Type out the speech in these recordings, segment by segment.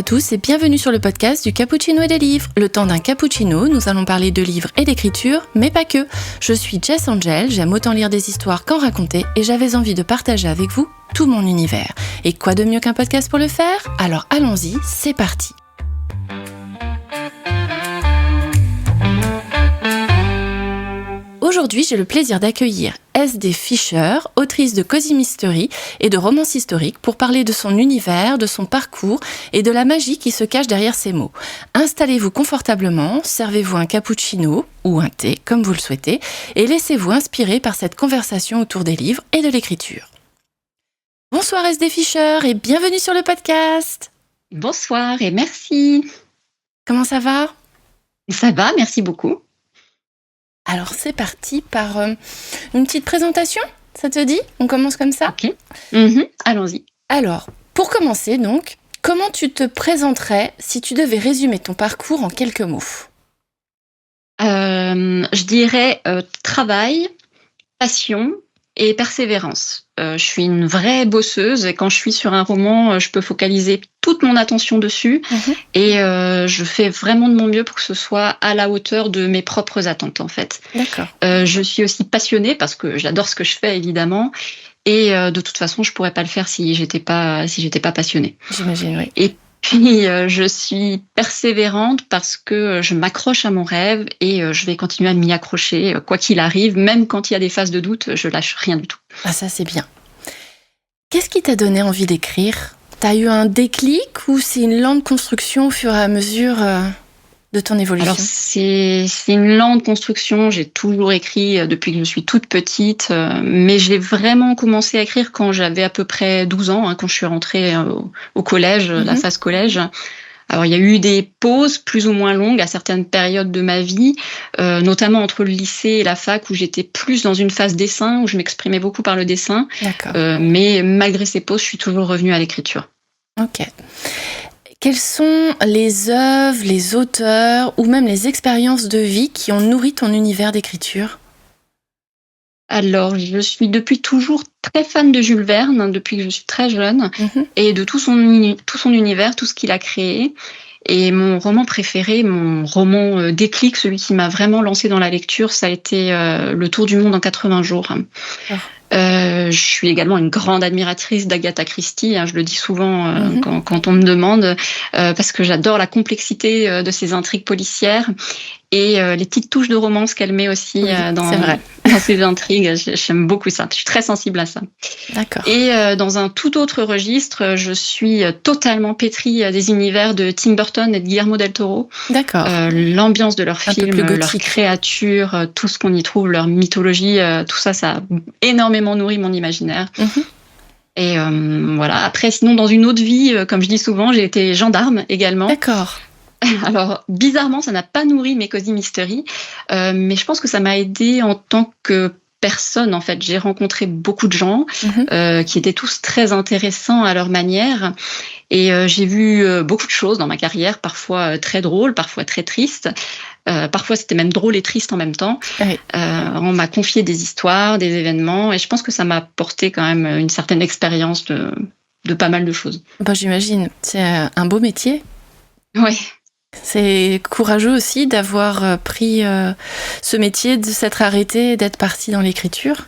tous et bienvenue sur le podcast du Cappuccino et des livres. Le temps d'un cappuccino, nous allons parler de livres et d'écriture, mais pas que. Je suis Jess Angel, j'aime autant lire des histoires qu'en raconter et j'avais envie de partager avec vous tout mon univers. Et quoi de mieux qu'un podcast pour le faire ? Alors allons-y, c'est parti. Aujourd'hui, j'ai le plaisir d'accueillir S.D. Fischer, autrice de Cozy Mystery et de romances historiques, pour parler de son univers, de son parcours et de la magie qui se cache derrière ces mots. Installez-vous confortablement, servez-vous un cappuccino ou un thé, comme vous le souhaitez, et laissez-vous inspirer par cette conversation autour des livres et de l'écriture. Bonsoir S.D. Fischer et bienvenue sur le podcast. Bonsoir et merci. Comment ça va ? Ça va, merci beaucoup. Alors c'est parti par une petite présentation, ça te dit ? On commence comme ça ? Ok, allons-y. Alors, pour commencer donc, comment tu te présenterais si tu devais résumer ton parcours en quelques mots ? Je dirais travail, passion et persévérance. Je suis une vraie bosseuse et quand je suis sur un roman, je peux focaliser toute mon attention dessus et je fais vraiment de mon mieux pour que ce soit à la hauteur de mes propres attentes en fait. D'accord. Je suis aussi passionnée parce que j'adore ce que je fais évidemment et de toute façon je pourrais pas le faire si j'étais pas passionnée. J'imagine, oui. Et puis je suis persévérante parce que je m'accroche à mon rêve et je vais continuer à m'y accrocher quoi qu'il arrive, même quand il y a des phases de doute, je lâche rien du tout. Ah ça c'est bien. Qu'est-ce qui t'a donné envie d'écrire ? T'as eu un déclic ou c'est une lente construction au fur et à mesure de ton évolution ? Alors c'est une lente construction, j'ai toujours écrit depuis que je suis toute petite, mais j'ai vraiment commencé à écrire quand j'avais à peu près 12 ans, quand je suis rentrée au collège, la phase collège. Alors il y a eu des pauses plus ou moins longues à certaines périodes de ma vie, notamment entre le lycée et la fac où j'étais plus dans une phase dessin, où je m'exprimais beaucoup par le dessin. D'accord. Mais malgré ces pauses, je suis toujours revenue à l'écriture. Ok. Quelles sont les œuvres, les auteurs ou même les expériences de vie qui ont nourri ton univers d'écriture ? Alors, je suis depuis toujours très fan de Jules Verne, depuis que je suis très jeune, et de tout son univers, tout ce qu'il a créé. Et mon roman préféré, mon roman déclic, celui qui m'a vraiment lancée dans la lecture, ça a été Le Tour du monde en 80 jours. Oh. Je suis également une grande admiratrice d'Agatha Christie, je le dis souvent quand on me demande, parce que j'adore la complexité de ses intrigues policières et les petites touches de romance qu'elle met aussi dans ses intrigues. J'aime beaucoup ça, je suis très sensible à ça. D'accord. Et dans un tout autre registre, je suis totalement pétrie des univers de Tim Burton et de Guillermo del Toro. D'accord. L'ambiance de leurs films, leurs créatures, tout ce qu'on y trouve, leur mythologie, tout ça, ça a énormément nourri mon imaginaire. Et voilà. Après, sinon, dans une autre vie, comme je dis souvent, j'ai été gendarme également. D'accord. Alors, bizarrement, ça n'a pas nourri mes Cozy Mystery, mais je pense que ça m'a aidée en tant que personne. En fait, j'ai rencontré beaucoup de gens qui étaient tous très intéressants à leur manière. Et j'ai vu beaucoup de choses dans ma carrière, parfois très drôles, parfois très tristes. Parfois, c'était même drôle et triste en même temps. Oui. On m'a confié des histoires, des événements, et je pense que ça m'a apporté quand même une certaine expérience de pas mal de choses. Bah, j'imagine. C'est un beau métier. Oui. C'est courageux aussi d'avoir pris ce métier, de s'être arrêté et d'être parti dans l'écriture.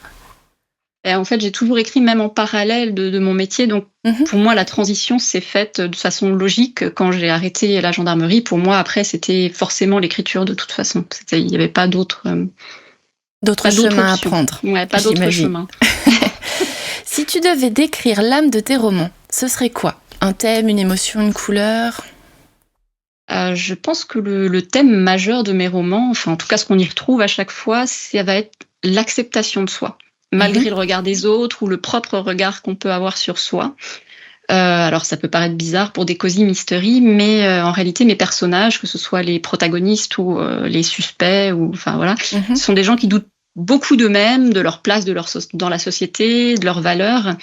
Et en fait, j'ai toujours écrit même en parallèle de mon métier. Donc, pour moi, la transition s'est faite de façon logique. Quand j'ai arrêté la gendarmerie, pour moi, après, c'était forcément l'écriture de toute façon. Il n'y avait pas d'autres chemins à prendre. Ouais, pas d'autres chemins. Si tu devais décrire l'âme de tes romans, ce serait quoi ? Un thème, une émotion, une couleur ? Je pense que le thème majeur de mes romans, enfin en tout cas ce qu'on y retrouve à chaque fois, ça va être l'acceptation de soi, malgré le regard des autres ou le propre regard qu'on peut avoir sur soi. Alors ça peut paraître bizarre pour des Cozy Mystery, mais en réalité mes personnages, que ce soit les protagonistes ou les suspects, ou enfin voilà, sont des gens qui doutent beaucoup d'eux-mêmes, de leur place dans la société, de leurs valeurs.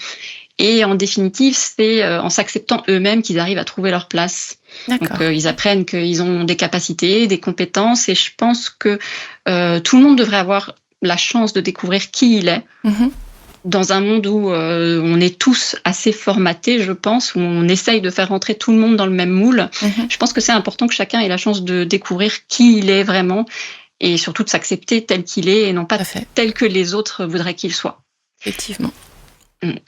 Et en définitive, c'est en s'acceptant eux-mêmes qu'ils arrivent à trouver leur place. D'accord. Donc, ils apprennent qu'ils ont des capacités, des compétences, et je pense que tout le monde devrait avoir la chance de découvrir qui il est, dans un monde où on est tous assez formatés, je pense, où on essaye de faire rentrer tout le monde dans le même moule. Je pense que c'est important que chacun ait la chance de découvrir qui il est vraiment et surtout de s'accepter tel qu'il est et non pas tel que les autres voudraient qu'il soit. Effectivement.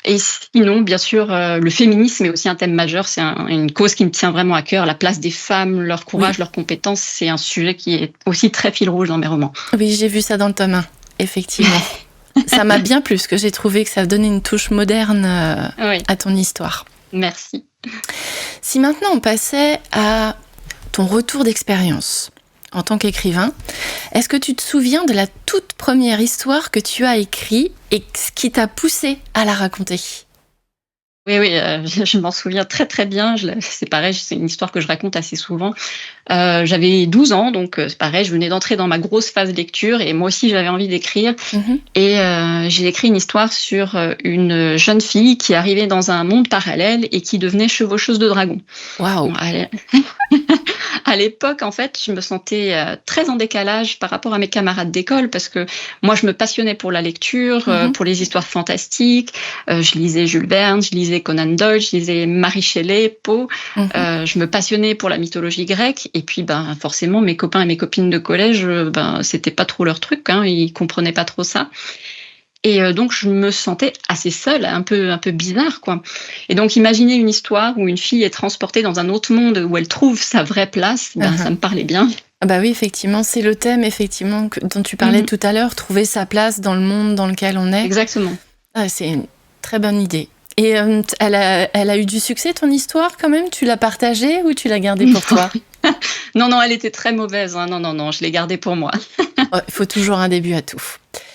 Et sinon, bien sûr, le féminisme est aussi un thème majeur. C'est une cause qui me tient vraiment à cœur. La place des femmes, leur courage, leurs compétences, c'est un sujet qui est aussi très fil rouge dans mes romans. Oui, j'ai vu ça dans le tome 1, effectivement. Ça m'a bien plu, parce que j'ai trouvé que ça donnait une touche moderne à ton histoire. Merci. Si maintenant on passait à ton retour d'expérience en tant qu'écrivain, est-ce que tu te souviens de la toute première histoire que tu as écrite et ce qui t'a poussé à la raconter ? Oui, je m'en souviens très très bien. C'est pareil, c'est une histoire que je raconte assez souvent. J'avais 12 ans, donc c'est pareil, je venais d'entrer dans ma grosse phase lecture et moi aussi j'avais envie d'écrire. Et j'ai écrit une histoire sur une jeune fille qui arrivait dans un monde parallèle et qui devenait chevaucheuse de dragons. Waouh. À l'époque, en fait, je me sentais très en décalage par rapport à mes camarades d'école parce que moi, je me passionnais pour la lecture, pour les histoires fantastiques. Je lisais Jules Verne, je lisais Conan Doyle, je lisais Mary Shelley, Poe. Je me passionnais pour la mythologie grecque. Et puis, forcément, mes copains et mes copines de collège, c'était pas trop leur truc. Ils comprenaient pas trop ça. Et donc, je me sentais assez seule, un peu bizarre, quoi. Et donc, imaginer une histoire où une fille est transportée dans un autre monde où elle trouve sa vraie place, ça me parlait bien. Ah bah oui, effectivement, c'est le thème dont tu parlais tout à l'heure, trouver sa place dans le monde dans lequel on est. Exactement. Ah, c'est une très bonne idée. Et elle a eu du succès, ton histoire, quand même ? Tu l'as partagée ou tu l'as gardée pour toi ? Non, elle était très mauvaise. Non, je l'ai gardée pour moi. Il faut toujours un début à tout.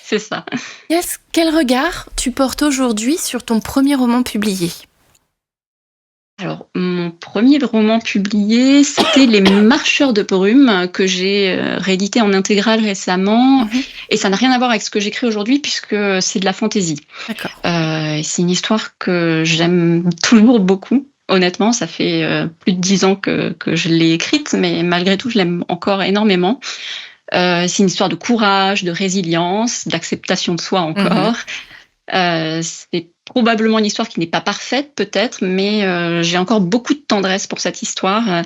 C'est ça. Quel regard tu portes aujourd'hui sur ton premier roman publié ? Alors, mon premier roman publié, c'était Les Marcheurs de brume, que j'ai réédité en intégrale récemment. Et ça n'a rien à voir avec ce que j'écris aujourd'hui, puisque c'est de la fantaisie. D'accord. C'est une histoire que j'aime toujours beaucoup. Honnêtement, ça fait plus de 10 ans que je l'ai écrite, mais malgré tout, je l'aime encore énormément. C'est une histoire de courage, de résilience, d'acceptation de soi encore. C'est probablement une histoire qui n'est pas parfaite, peut-être, mais j'ai encore beaucoup de tendresse pour cette histoire.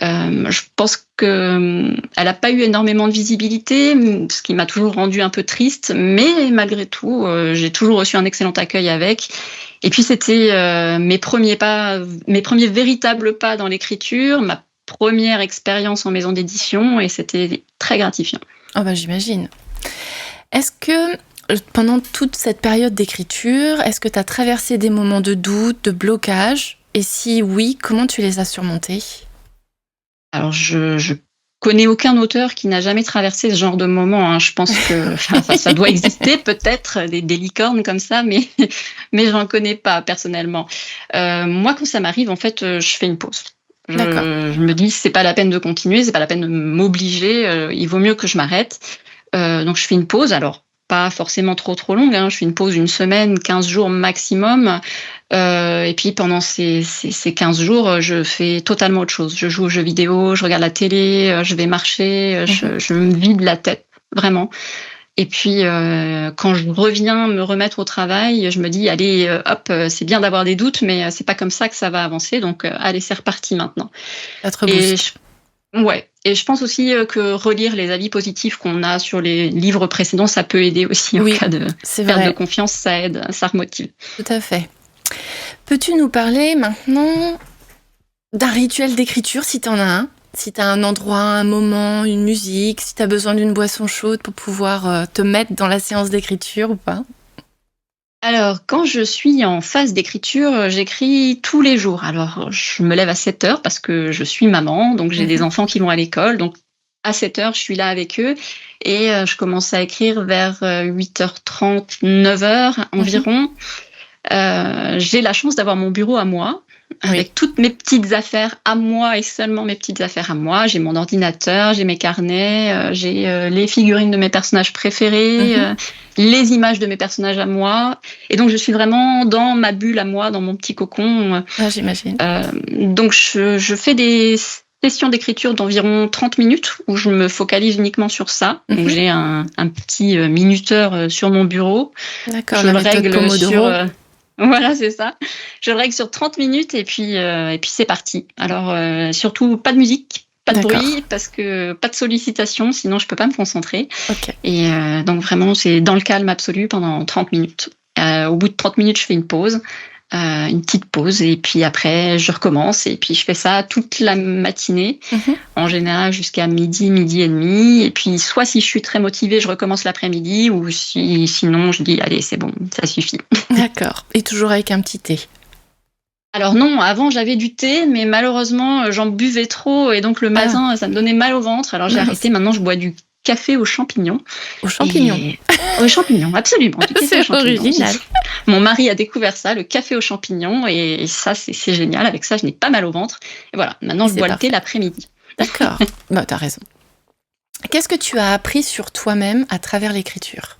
Je pense qu'elle n'a pas eu énormément de visibilité, ce qui m'a toujours rendu un peu triste, mais malgré tout, j'ai toujours reçu un excellent accueil avec. Et puis c'était mes premiers véritables pas dans l'écriture, ma première expérience en maison d'édition, et c'était très gratifiant. Oh bah j'imagine. Est-ce que pendant toute cette période d'écriture, est-ce que tu as traversé des moments de doute, de blocage ? Et si oui, comment tu les as surmontés ? Alors, je connais aucun auteur qui n'a jamais traversé ce genre de moment. Je pense que ça doit exister peut-être, des licornes comme ça, mais j'en connais pas personnellement. Moi, quand ça m'arrive, en fait, je fais une pause. Je me dis, c'est pas la peine de continuer, c'est pas la peine de m'obliger, il vaut mieux que je m'arrête. Donc, je fais une pause. Alors, pas forcément trop longue, je fais une pause 1 semaine, 15 jours maximum. Et puis pendant ces 15 jours, je fais totalement autre chose. Je joue aux jeux vidéo, je regarde la télé, je vais marcher, je me vide la tête, vraiment. Et puis quand je reviens me remettre au travail, je me dis, allez, hop, c'est bien d'avoir des doutes, mais c'est pas comme ça que ça va avancer. Donc, allez, c'est reparti maintenant. Et je pense aussi que relire les avis positifs qu'on a sur les livres précédents, ça peut aider aussi en cas de perte de confiance, ça aide, ça remotive. Tout à fait. Peux-tu nous parler maintenant d'un rituel d'écriture, si tu en as un ? Si tu as un endroit, un moment, une musique, si tu as besoin d'une boisson chaude pour pouvoir te mettre dans la séance d'écriture ou pas ? Alors, quand je suis en phase d'écriture, j'écris tous les jours. Alors, je me lève à 7h parce que je suis maman, donc j'ai des enfants qui vont à l'école. Donc, à 7h, je suis là avec eux et je commence à écrire vers 8h30, 9h environ. J'ai la chance d'avoir mon bureau à moi, avec toutes mes petites affaires à moi et seulement mes petites affaires à moi. J'ai mon ordinateur, j'ai mes carnets, j'ai les figurines de mes personnages préférés, les images de mes personnages à moi. Et donc, je suis vraiment dans ma bulle à moi, dans mon petit cocon. J'imagine. Donc, je fais des session d'écriture d'environ 30 minutes où je me focalise uniquement sur ça. Donc, j'ai un petit minuteur sur mon bureau. D'accord, Je la le méthode règle Pomodoro. Voilà, c'est ça. Je le règle sur 30 minutes et puis c'est parti. Alors, surtout, pas de musique, pas de D'accord. bruit, parce que pas de sollicitation, sinon je peux pas me concentrer. Ok. Et donc, vraiment, c'est dans le calme absolu pendant 30 minutes. Au bout de 30 minutes, je fais une petite pause, et puis après, je recommence. Et puis, je fais ça toute la matinée, en général jusqu'à midi, midi et demi. Et puis, soit si je suis très motivée, je recommence l'après-midi, ou sinon, je dis, allez, c'est bon, ça suffit. D'accord. Et toujours avec un petit thé. Alors non, avant j'avais du thé, mais malheureusement j'en buvais trop et donc le matin ça me donnait mal au ventre. Alors j'ai arrêté, maintenant je bois du café aux champignons. Aux champignons. Aux champignons, absolument. Du café aux C'est champignons. original. Mon mari a découvert ça, le café aux champignons, et ça c'est génial. Avec ça je n'ai pas mal au ventre. Et voilà, maintenant je bois le thé l'après-midi. D'accord, bah, t'as raison. Qu'est-ce que tu as appris sur toi-même à travers l'écriture ?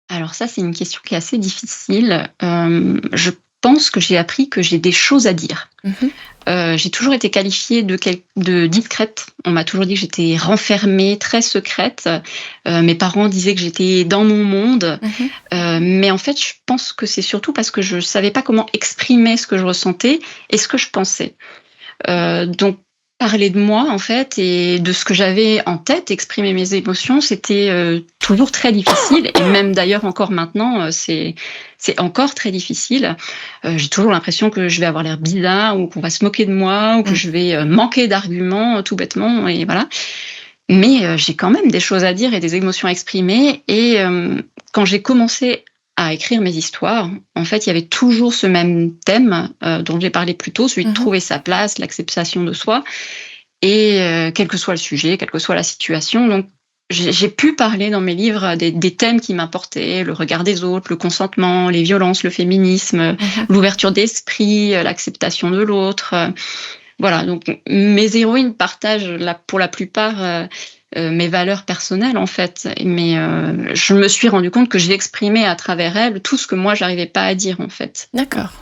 Alors ça c'est une question qui est assez difficile. Je pense que j'ai appris que j'ai des choses à dire. J'ai toujours été qualifiée de discrète. On m'a toujours dit que j'étais renfermée, très secrète. Mes parents disaient que j'étais dans mon monde. Mais en fait, je pense que c'est surtout parce que je ne savais pas comment exprimer ce que je ressentais et ce que je pensais. Donc, parler de moi, en fait, et de ce que j'avais en tête, exprimer mes émotions, c'était toujours très difficile. Et même d'ailleurs, encore maintenant, c'est encore très difficile. J'ai toujours l'impression que je vais avoir l'air bizarre, ou qu'on va se moquer de moi, ou que je vais manquer d'arguments, tout bêtement, et voilà. Mais j'ai quand même des choses à dire et des émotions à exprimer. Et quand j'ai commencé à écrire mes histoires, en fait, il y avait toujours ce même thème dont j'ai parlé plus tôt, celui de trouver sa place, l'acceptation de soi, et quel que soit le sujet, quelle que soit la situation. Donc, j'ai pu parler dans mes livres des thèmes qui m'importaient, le regard des autres, le consentement, les violences, le féminisme, l'ouverture d'esprit, l'acceptation de l'autre. Voilà, donc mes héroïnes partagent pour la plupart mes valeurs personnelles, en fait. Mais je me suis rendu compte que j'ai exprimé à travers elles tout ce que moi, j'arrivais pas à dire, en fait. D'accord.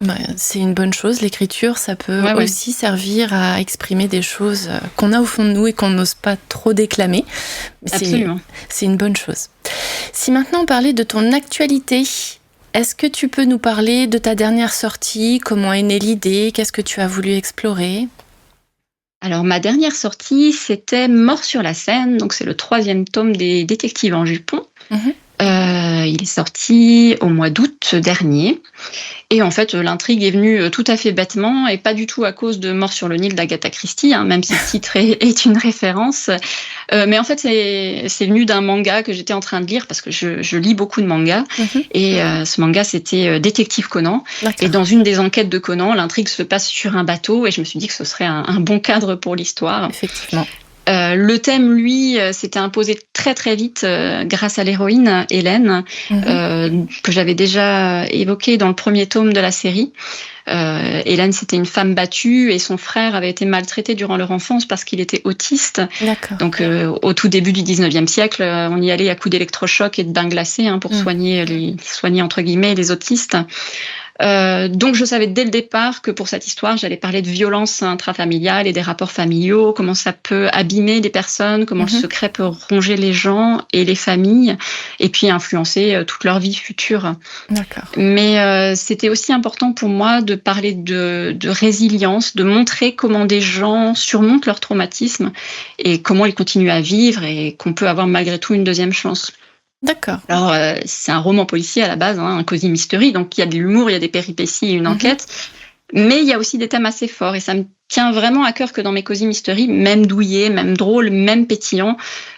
Bah, c'est une bonne chose. L'écriture, ça peut aussi servir à exprimer des choses qu'on a au fond de nous et qu'on n'ose pas trop déclamer. Absolument. C'est une bonne chose. Si maintenant on parlait de ton actualité, est-ce que tu peux nous parler de ta dernière sortie ? Comment est née l'idée ? Qu'est-ce que tu as voulu explorer ? Alors, ma dernière sortie, c'était Mort sur la Seine. Donc, c'est le 3e tome des Détectives en jupon. Il est sorti au mois d'août dernier. Et en fait, l'intrigue est venue tout à fait bêtement, et pas du tout à cause de Mort sur le Nil d'Agatha Christie, même si le titre est une référence. Mais en fait, c'est venu d'un manga que j'étais en train de lire, parce que je lis beaucoup de mangas. Et ce manga, c'était Détective Conan. Et dans une des enquêtes de Conan, l'intrigue se passe sur un bateau, et je me suis dit que ce serait un bon cadre pour l'histoire. Effectivement. Le thème, lui, s'était imposé très très vite grâce à l'héroïne Hélène, que j'avais déjà évoquée dans le 1er tome de la série. Hélène, c'était une femme battue, et son frère avait été maltraité durant leur enfance parce qu'il était autiste. D'accord. Donc, au tout début du 19e siècle, on y allait à coups d'électrochocs et de bains glacés pour soigner entre guillemets les autistes. Donc je savais dès le départ que pour cette histoire, j'allais parler de violence intrafamiliale et des rapports familiaux, comment ça peut abîmer des personnes, comment le secret peut ronger les gens et les familles, et puis influencer toute leur vie future. D'accord. Mais c'était aussi important pour moi de parler de résilience, de montrer comment des gens surmontent leur traumatisme et comment ils continuent à vivre, et qu'on peut avoir malgré tout une deuxième chance. D'accord. Alors, c'est un roman policier à la base, un cozy mystery, donc il y a de l'humour, il y a des péripéties, une enquête, mais il y a aussi des thèmes assez forts, et ça me tient vraiment à cœur que dans mes cozy mystery, même douillés, même drôles, même pétillants,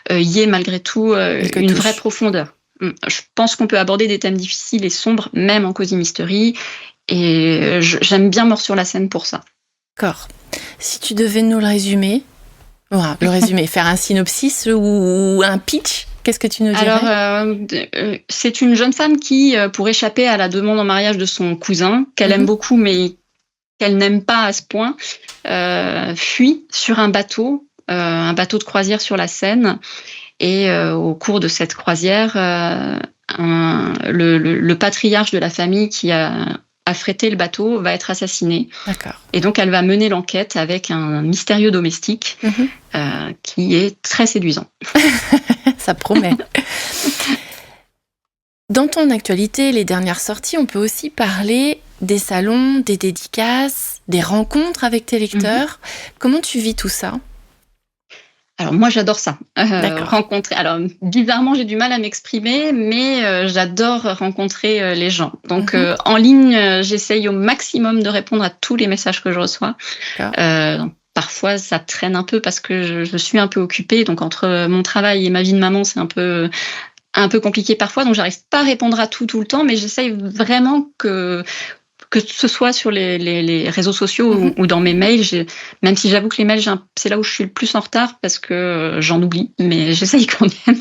il y ait malgré tout une vraie profondeur. Je pense qu'on peut aborder des thèmes difficiles et sombres, même en cozy mystery, et j'aime bien Mort sur la Seine pour ça. D'accord. Si tu devais nous le résumer, faire un synopsis ou un pitch, qu'est-ce que tu nous dirais ? Alors, c'est une jeune femme qui, pour échapper à la demande en mariage de son cousin, qu'elle aime beaucoup, mais qu'elle n'aime pas à ce point, fuit sur un bateau de croisière sur la Seine. Et au cours de cette croisière, le patriarche de la famille qui a affrété le bateau, va être assassiné. D'accord. Et donc, elle va mener l'enquête avec un mystérieux domestique qui est très séduisant. Ça promet. Dans ton actualité, les dernières sorties, on peut aussi parler des salons, des dédicaces, des rencontres avec tes lecteurs. Comment tu vis tout ça ? Alors moi j'adore ça, D'accord. rencontrer. Alors bizarrement j'ai du mal à m'exprimer, mais j'adore rencontrer les gens. Donc en ligne, j'essaye au maximum de répondre à tous les messages que je reçois. Donc, parfois ça traîne un peu parce que je suis un peu occupée. Donc entre mon travail et ma vie de maman, c'est un peu compliqué parfois. Donc j'arrive pas à répondre à tout le temps, mais j'essaye vraiment que ce soit sur les réseaux sociaux ou dans mes mails, même si j'avoue que les mails, c'est là où je suis le plus en retard parce que j'en oublie, mais j'essaye quand même.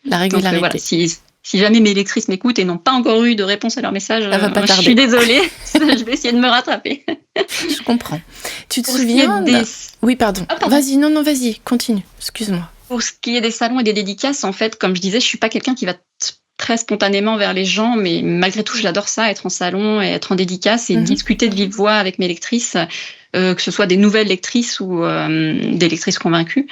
La régularité. Donc, voilà, si jamais mes lectrices m'écoutent et n'ont pas encore eu de réponse à leur message, ça va pas tarder. Je suis désolée, je vais essayer de me rattraper. Je comprends. Tu te souviens Oui, pardon. Ah, pardon. Vas-y, non, vas-y, continue, excuse-moi. Pour ce qui est des salons et des dédicaces, en fait, comme je disais, je suis pas quelqu'un qui va très spontanément vers les gens, mais malgré tout, j'adore ça, être en salon et être en dédicace et discuter de vive voix avec mes lectrices, que ce soit des nouvelles lectrices ou des lectrices convaincues,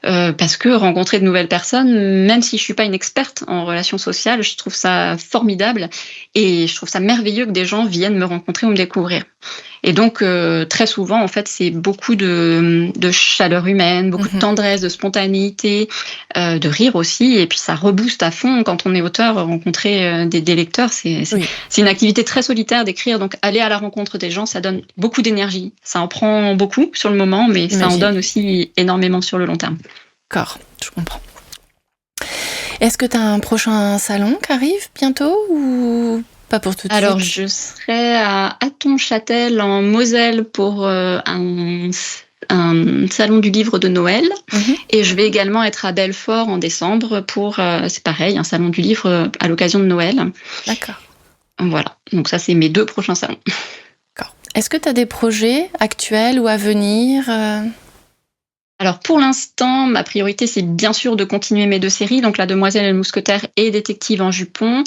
parce que rencontrer de nouvelles personnes, même si je suis pas une experte en relations sociales, je trouve ça formidable et je trouve ça merveilleux que des gens viennent me rencontrer ou me découvrir. Et donc, très souvent, en fait, c'est beaucoup de chaleur humaine, beaucoup de tendresse, de spontanéité, de rire aussi. Et puis, ça rebooste à fond quand on est auteur. Rencontrer des lecteurs, c'est une activité très solitaire d'écrire. Donc, aller à la rencontre des gens, ça donne beaucoup d'énergie. Ça en prend beaucoup sur le moment, mais ça en donne aussi énormément sur le long terme. D'accord, je comprends. Est-ce que tu as un prochain salon qui arrive bientôt ou... Pas pour tout de suite. Alors, je serai à Hattonchâtel, en Moselle, pour un salon du livre de Noël. Et je vais également être à Belfort en décembre pour, c'est pareil, un salon du livre à l'occasion de Noël. D'accord. Voilà. Donc ça, c'est mes 2 prochains salons. D'accord. Est-ce que tu as des projets actuels ou à venir Alors pour l'instant, ma priorité, c'est bien sûr de continuer mes 2 séries, donc La Demoiselle et le Mousquetaire et Détective en jupon.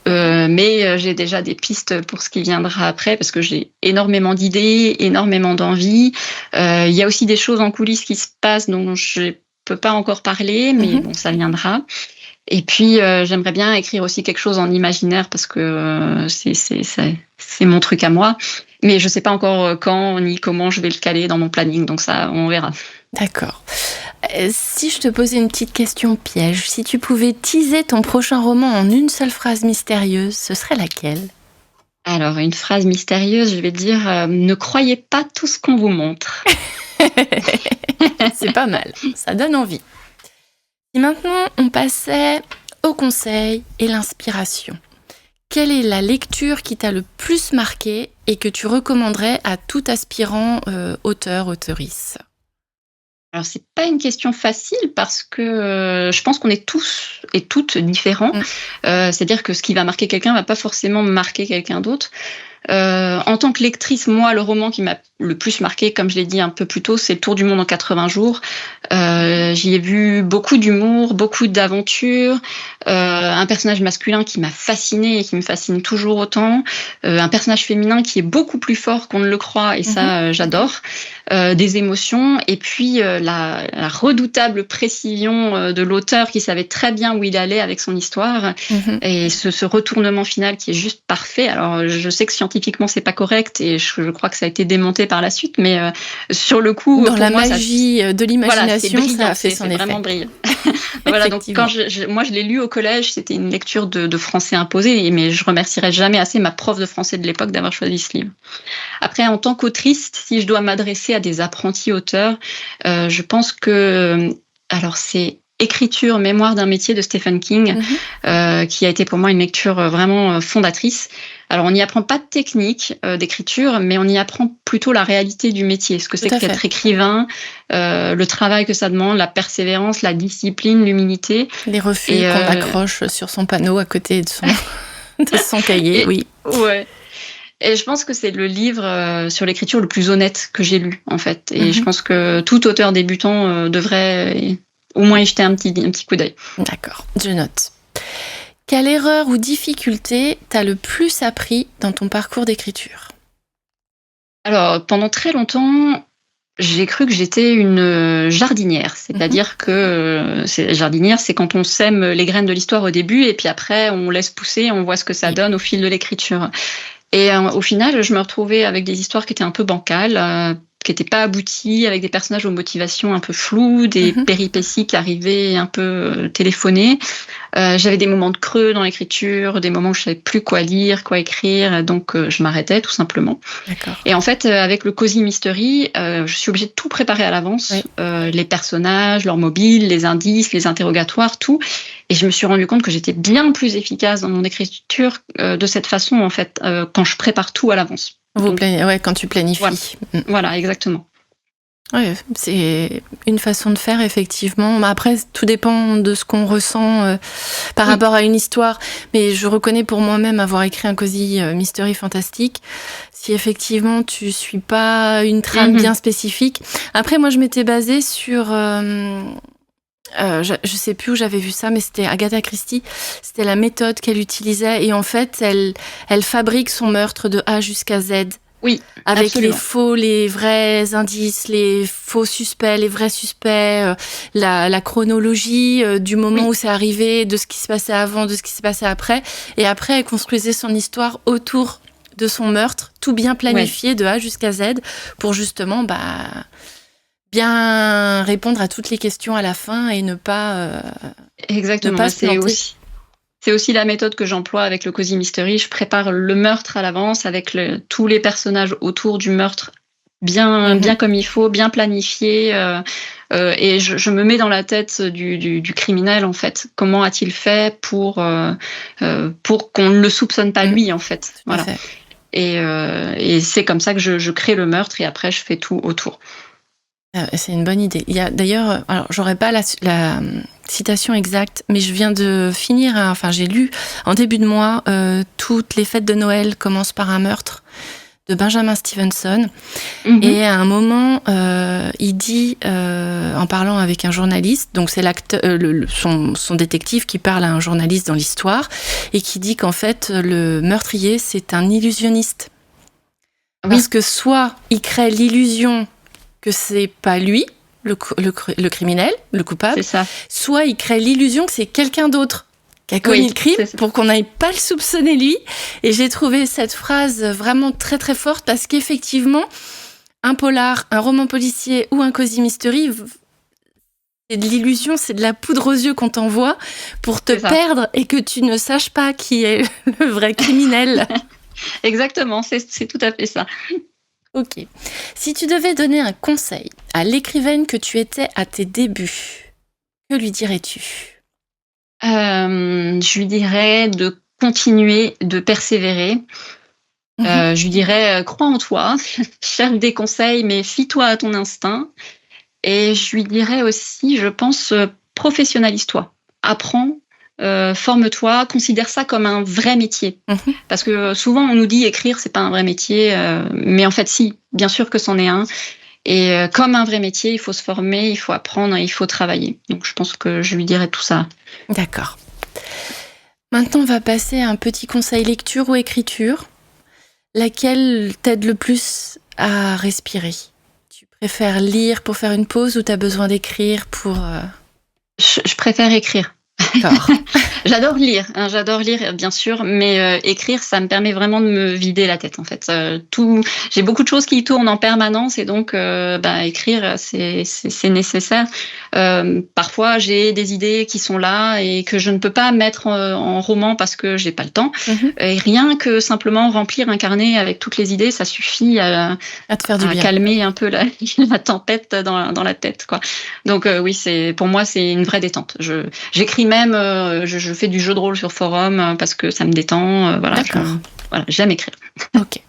Mais j'ai déjà des pistes pour ce qui viendra après, parce que j'ai énormément d'idées, énormément d'envies. Il y a aussi des choses en coulisses qui se passent dont je peux pas encore parler, mais bon, ça viendra. Et puis j'aimerais bien écrire aussi quelque chose en imaginaire, parce que c'est mon truc à moi. Mais je sais pas encore quand ni comment je vais le caler dans mon planning, donc ça, on verra. D'accord. Si je te posais une petite question piège, si tu pouvais teaser ton prochain roman en une seule phrase mystérieuse, ce serait laquelle ? Alors, une phrase mystérieuse, je vais dire ne croyez pas tout ce qu'on vous montre. C'est pas mal, ça donne envie. Et maintenant, on passait au conseil et l'inspiration. Quelle est la lecture qui t'a le plus marqué et que tu recommanderais à tout aspirant auteur, auteurice ? Alors, c'est pas une question facile parce que je pense qu'on est tous et toutes différents. C'est-à-dire que ce qui va marquer quelqu'un va pas forcément marquer quelqu'un d'autre. En tant que lectrice, moi, le roman qui m'a le plus marqué, comme je l'ai dit un peu plus tôt, c'est Le Tour du monde en 80 jours. J'y ai vu beaucoup d'humour, beaucoup d'aventures, un personnage masculin qui m'a fascinée et qui me fascine toujours autant, un personnage féminin qui est beaucoup plus fort qu'on ne le croit, et ça, j'adore, des émotions, et puis la redoutable précision de l'auteur qui savait très bien où il allait avec son histoire, et ce retournement final qui est juste parfait. Alors, je sais que scientifiquement, c'est pas correct, et je crois que ça a été démonté par la suite, mais sur le coup, dans la magie de l'imagination, voilà, ça a fait son effet. C'est vraiment brillant. Voilà, donc quand moi je l'ai lu au collège, c'était une lecture de français imposée, mais je remercierai jamais assez ma prof de français de l'époque d'avoir choisi ce livre. Après, en tant qu'autrice, si je dois m'adresser à des apprentis auteurs, je pense que c'est Écriture, mémoire d'un métier de Stephen King, qui a été pour moi une lecture vraiment fondatrice. Alors, on n'y apprend pas de technique d'écriture, mais on y apprend plutôt la réalité du métier, ce que c'est qu'être écrivain, le travail que ça demande, la persévérance, la discipline, l'humilité. Les refus qu'on accroche sur son panneau à côté de son cahier, oui. Ouais. Et je pense que c'est le livre sur l'écriture le plus honnête que j'ai lu, en fait. Et je pense que tout auteur débutant devrait au moins y jeter un petit coup d'œil. D'accord, je note. Quelle erreur ou difficulté t'a le plus appris dans ton parcours d'écriture? Alors, pendant très longtemps, j'ai cru que j'étais une jardinière. C'est-à-dire que jardinière, c'est quand on sème les graines de l'histoire au début et puis après, on laisse pousser, on voit ce que ça Oui. donne au fil de l'écriture. Et au final, je me retrouvais avec des histoires qui étaient un peu bancales, qui n'étaient pas abouties, avec des personnages aux motivations un peu floues, des péripéties qui arrivaient un peu téléphonées. J'avais des moments de creux dans l'écriture, des moments où je savais plus quoi lire, quoi écrire, donc je m'arrêtais tout simplement. D'accord. Et en fait, avec le Cozy Mystery, je suis obligée de tout préparer à l'avance, Oui. les personnages, leurs mobiles, les indices, les interrogatoires, tout. Et je me suis rendu compte que j'étais bien plus efficace dans mon écriture de cette façon, en fait, quand je prépare tout à l'avance. Quand tu planifies. Voilà, exactement. Ouais, c'est une façon de faire, effectivement. Après, tout dépend de ce qu'on ressent par rapport à une histoire. Mais je reconnais pour moi-même avoir écrit un Cozy Mystery fantastique. Si effectivement tu suis pas une trame bien spécifique. Après, moi, je m'étais basée sur... je sais plus où j'avais vu ça, mais c'était Agatha Christie. C'était la méthode qu'elle utilisait. Et en fait, elle fabrique son meurtre de A jusqu'à Z. Oui, avec absolument. les vrais indices, les faux suspects, les vrais suspects, la chronologie du moment où c'est arrivé, de ce qui se passait avant, de ce qui se passait après. Et après, elle construisait son histoire autour de son meurtre, tout bien planifié de A jusqu'à Z, pour justement bien répondre à toutes les questions à la fin et ne pas Exactement. ne pas se planter. C'est aussi la méthode que j'emploie avec le Cozy Mystery. Je prépare le meurtre à l'avance avec tous les personnages autour du meurtre bien comme il faut, bien planifié. Et je me mets dans la tête du criminel, en fait. Comment a-t-il fait pour qu'on ne le soupçonne pas lui, en fait. Voilà. Et c'est comme ça que je crée le meurtre et après je fais tout autour. C'est une bonne idée. Il y a d'ailleurs, alors j'aurais pas la citation exacte, mais je viens de finir, j'ai lu en début de mois, toutes les fêtes de Noël commencent par un meurtre de Benjamin Stevenson. Et à un moment, il dit, en parlant avec un journaliste, donc c'est l'acteur, son détective qui parle à un journaliste dans l'histoire, et qui dit qu'en fait, le meurtrier, c'est un illusionniste. Oui. Parce que soit il crée l'illusion que c'est pas lui, le criminel, le coupable, c'est ça. Soit il crée l'illusion que c'est quelqu'un d'autre qui a commis le crime pour qu'on n'aille pas le soupçonner lui. Et j'ai trouvé cette phrase vraiment très très forte parce qu'effectivement, un polar, un roman policier ou un Cozy Mystery, c'est de l'illusion, c'est de la poudre aux yeux qu'on t'envoie pour te perdre et que tu ne saches pas qui est le vrai criminel. Exactement, c'est tout à fait ça. Ok. Si tu devais donner un conseil à l'écrivaine que tu étais à tes débuts, que lui dirais-tu ? Je lui dirais de continuer, de persévérer. Je lui dirais, crois en toi, cherche des conseils, mais fie-toi à ton instinct. Et je lui dirais aussi, je pense, professionnalise-toi. Apprends, forme-toi, considère ça comme un vrai métier. Parce que souvent, on nous dit écrire, c'est pas un vrai métier. Mais en fait, si, bien sûr que c'en est un. Et comme un vrai métier, il faut se former, il faut apprendre, il faut travailler. Donc, je pense que je lui dirais tout ça. D'accord. Maintenant, on va passer à un petit conseil lecture ou écriture. Laquelle t'aide le plus à respirer ? Tu préfères lire pour faire une pause ou t'as besoin d'écrire pour... Je préfère écrire. D'accord. J'adore lire bien sûr, mais écrire, ça me permet vraiment de me vider la tête en fait. J'ai beaucoup de choses qui tournent en permanence et donc écrire c'est nécessaire. Parfois j'ai des idées qui sont là et que je ne peux pas mettre en roman parce que j'ai pas le temps. Et rien que simplement remplir un carnet avec toutes les idées, ça suffit à te faire du bien, calmer un peu la tempête dans la tête quoi. Donc oui, pour moi c'est une vraie détente. J'écris même, je fais du jeu de rôle sur forum parce que ça me détend. Voilà, j'aime écrire. Ok.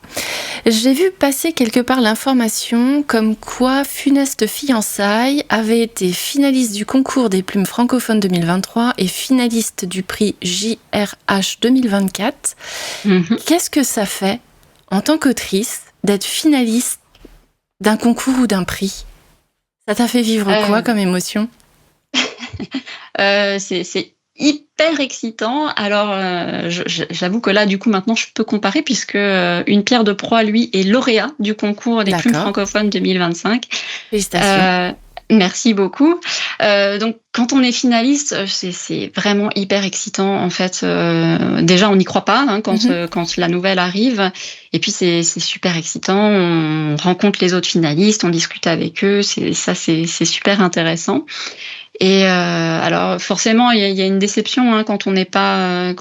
J'ai vu passer quelque part l'information comme quoi Funeste Fiançailles avait été finaliste du concours des plumes francophones 2023 et finaliste du prix JRH 2024. Qu'est-ce que ça fait, en tant qu'autrice, d'être finaliste d'un concours ou d'un prix ? Ça t'a fait vivre quoi comme émotion ? C'est hyper excitant. Alors, j'avoue que là, du coup, maintenant, je peux comparer puisque Une pierre de proie, lui, est lauréat du concours des plumes francophones 2025. Félicitations. Merci beaucoup. Donc, quand on est finaliste, c'est vraiment hyper excitant. En fait, déjà, on n'y croit pas quand la nouvelle arrive. Et puis, c'est super excitant. On rencontre les autres finalistes, on discute avec eux. C'est super intéressant. Et alors, forcément, il y a une déception quand on n'est pas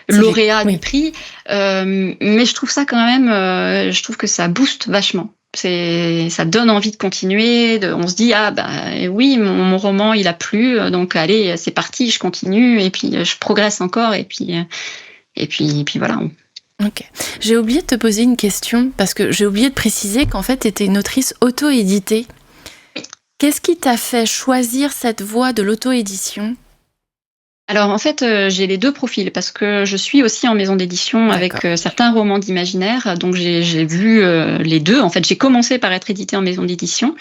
lauréat du prix. Mais je trouve ça quand même. Je trouve que ça booste vachement. Ça donne envie de continuer. On se dit oui, mon roman il a plu, donc allez, c'est parti, je continue et puis je progresse encore et puis voilà. Ok. J'ai oublié de te poser une question parce que j'ai oublié de préciser qu'en fait tu étais une autrice auto-éditée. Qu'est-ce qui t'a fait choisir cette voie de l'auto-édition ? Alors en fait, j'ai les deux profils parce que je suis aussi en maison d'édition avec certains romans d'imaginaire, donc j'ai vu les deux. En fait, j'ai commencé par être éditée en maison d'édition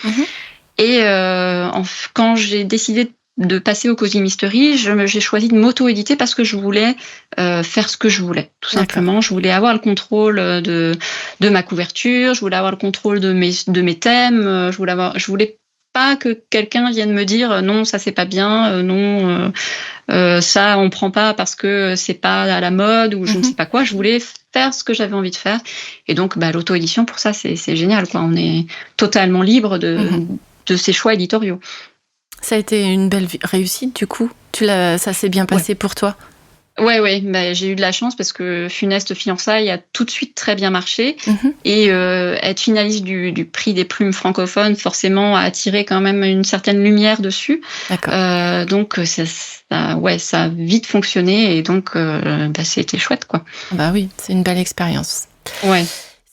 et quand j'ai décidé de passer au Cozy Mystery, j'ai choisi de m'auto-éditer parce que je voulais faire ce que je voulais, tout simplement. Je voulais avoir le contrôle de ma couverture, je voulais avoir le contrôle de mes thèmes, je voulais pas que quelqu'un vienne me dire non, ça c'est pas bien, non. Ça on prend pas parce que c'est pas à la mode ou je ne sais pas quoi. Je voulais faire ce que j'avais envie de faire et donc l'auto-édition pour ça c'est génial quoi. On est totalement libre de ses choix éditoriaux. Ça a été une belle réussite du coup. Ça s'est bien passé pour toi. Ouais, j'ai eu de la chance parce que Funeste Fiançailles a tout de suite très bien marché et être finaliste du prix des plumes francophones forcément a attiré quand même une certaine lumière dessus. Donc ça a vite fonctionné et donc c'était chouette quoi. Bah oui, c'est une belle expérience. Ouais.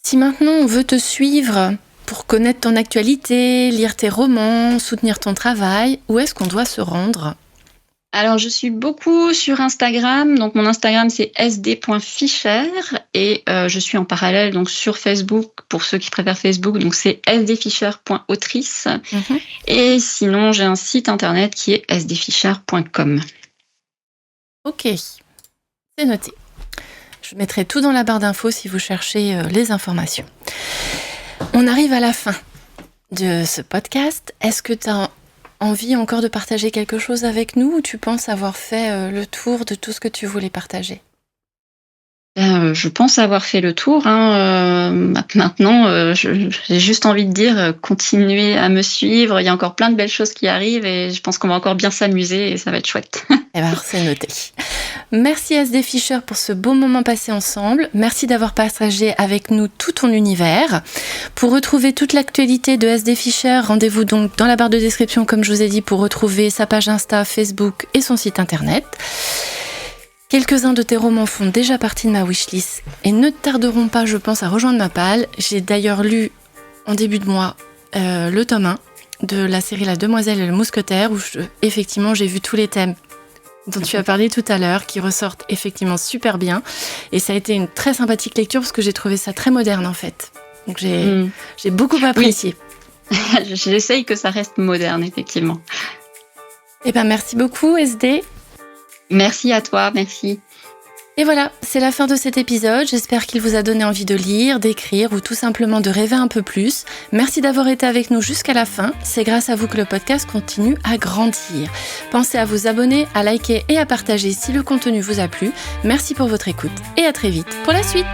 Si maintenant on veut te suivre pour connaître ton actualité, lire tes romans, soutenir ton travail, où est-ce qu'on doit se rendre ? Alors, je suis beaucoup sur Instagram. Donc, mon Instagram, c'est sd.fischer. Et je suis en parallèle donc sur Facebook, pour ceux qui préfèrent Facebook. Donc, c'est sdfischer.autrice. Et sinon, j'ai un site internet qui est sdfischer.com. Ok, c'est noté. Je mettrai tout dans la barre d'infos si vous cherchez les informations. On arrive à la fin de ce podcast. Est-ce que tu as envie encore de partager quelque chose avec nous ou tu penses avoir fait le tour de tout ce que tu voulais partager ? Je pense avoir fait le tour. Maintenant, j'ai juste envie de dire, continuez à me suivre. Il y a encore plein de belles choses qui arrivent et je pense qu'on va encore bien s'amuser et ça va être chouette. Eh bien, c'est noté. Merci SD Fischer pour ce beau moment passé ensemble. Merci d'avoir partagé avec nous tout ton univers. Pour retrouver toute l'actualité de SD Fischer, rendez-vous donc dans la barre de description, comme je vous ai dit, pour retrouver sa page Insta, Facebook et son site internet. Quelques-uns de tes romans font déjà partie de ma wishlist et ne tarderont pas, je pense, à rejoindre ma palle. J'ai d'ailleurs lu en début de mois le tome 1 de la série La Demoiselle et le Mousquetaire où effectivement j'ai vu tous les thèmes dont tu as parlé tout à l'heure qui ressortent effectivement super bien et ça a été une très sympathique lecture parce que j'ai trouvé ça très moderne en fait. Donc j'ai beaucoup apprécié. Oui. J'essaye que ça reste moderne effectivement. Eh ben merci beaucoup SD. Merci à toi, merci. Et voilà, c'est la fin de cet épisode. J'espère qu'il vous a donné envie de lire, d'écrire ou tout simplement de rêver un peu plus. Merci d'avoir été avec nous jusqu'à la fin. C'est grâce à vous que le podcast continue à grandir. Pensez à vous abonner, à liker et à partager si le contenu vous a plu. Merci pour votre écoute et à très vite pour la suite.